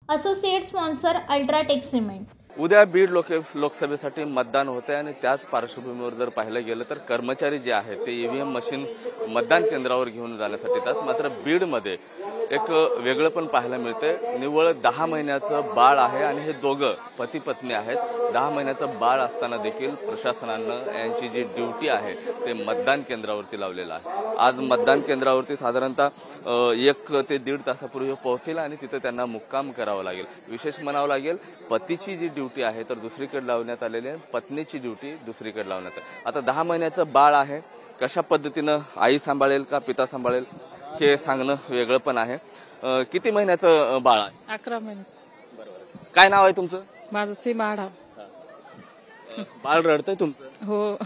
Associate sponsor UltraTech cement. उद्या बीड लोकसभेसाठी मतदान होते आणि त्याच पार्श्वभूमीवर जर पाहिलं गेलं तर कर्मचारी जे आहेत ते ईव्हीएम मशीन मतदान केंद्रावर घेऊन जाण्यासाठी येतात। मात्र बीडमध्ये एक वेगळं पण पाहायला मिळते। निव्वळ 10 महिन्याचं बाळ आहे आणि हे दोघं पती पत्नी आहेत। 10 महिन्याचं बाळ असताना देखील प्रशासनानं यांची जी ड्युटी आहे ते मतदान केंद्रावरती लावलेलं आहे। आज मतदान केंद्रावरती साधारणतः 1 ते 1.5 तासापूर्वी पोहोचतील आणि तिथे त्यांना मुक्काम करावा लागेल। विशेष म्हणावं लागेल, पतीची जी ड्युटी आहे तर दुसरीकडे लावण्यात आलेली आहे, पत्नीची ड्युटी दुसरीकडे लावण्यात आहे। आता 10 महिन्याचं बाळ आहे, कशा पद्धतीनं आई सांभाळेल का पिता सांभाळेल हे सांगणं वेगळं पण आहे। किती महिन्याचं बाळ आहे? 11 महिन्याचं। बरोबर। काय नाव आहे तुमचं? माझं सीमा आढाव। बाळ रडतंय तुमचं? हो,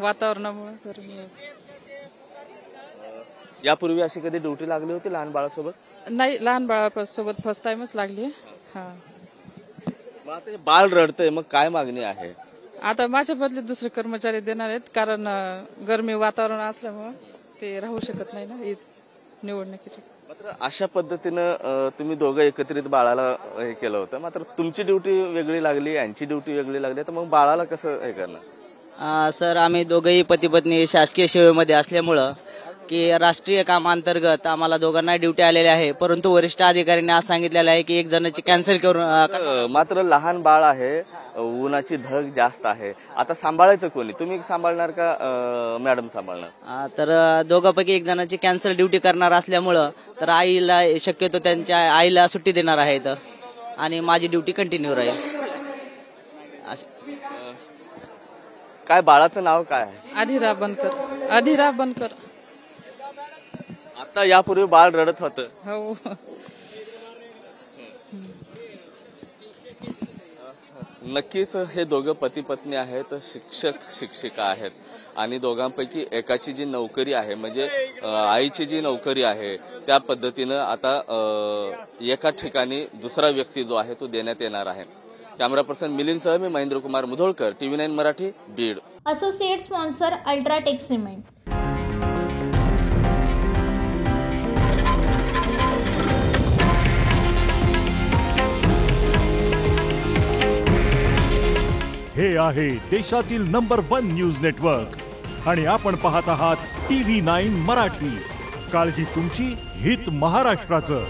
वातावरणामुळे गरमी। यापूर्वी अशी कधी ड्युटी लागली होती लहान बाळासोबत? नाही, लहान बाळासोबत फर्स्ट टाइमच लागली। हा, मग आता हे बाळ रडतंय, मग काय मागणी आहे? आता माझ्या बदले दुसरे कर्मचारी देणार आहेत, कारण गरमी वातावरण असल्यामुळे ते राहू शकत नाही ना निवडणुकीच्या। मात्र अशा पद्धतीनं तुम्ही दोघं एकत्रित बाळाला हे केलं होतं, मात्र तुमची ड्युटी वेगळी लागली, यांची ड्युटी वेगळी लागली, तर मग बाळाला कसं हे करणार? सर, आम्ही दोघंही पती पत्नी शासकीय सेवेमध्ये असल्यामुळं की राष्ट्रीय कामांतर्गत आम्हाला दोघांना ड्युटी आलेली आहे, परंतु वरिष्ठ अधिकाऱ्यांनी आज सांगितलेलं आहे की एक जणांची कॅन्सल करून। मात्र लहान बाळ आहे, उन्हाची धग जास्त आहे, आता सांभाळायचं कोणी? तुम्ही सांभाळणार का मॅडम सांभाळणार? तर दोघांपैकी एक जणांची कॅन्सल ड्युटी करणार असल्यामुळं तर आईला शक्यतो त्यांच्या आईला सुट्टी देणार आहेत आणि माझी ड्युटी कंटिन्यू राहील। काय बाळाचं नाव काय आहे? अधिरा बनकर। अधिरा बनकर। आता यापूर्वी बाळ रडत होतं? हो। नक्कीच हे दोघं पती पत्नी आहेत, शिक्षक शिक्षिका आहेत आणि दोघांपैकी एकाची जी नोकरी आहे म्हणजे आईची जी नोकरी आहे त्या पद्धतीनं आता एका ठिकाणी दुसरा व्यक्ती जो आहे तो देण्यात येणार आहे। कॅमेरा पर्सन मिलिंदसह मी Mahendra Kumar Mudholkar, TV9 Marathi, Beed. Associate sponsor UltraTech cement. हे आहे देशातील नंबर 1 न्यूज नेटवर्क आणि आपण पाहत आहात TV9 मराठी। काळजी तुमची, हित महाराष्ट्राचं।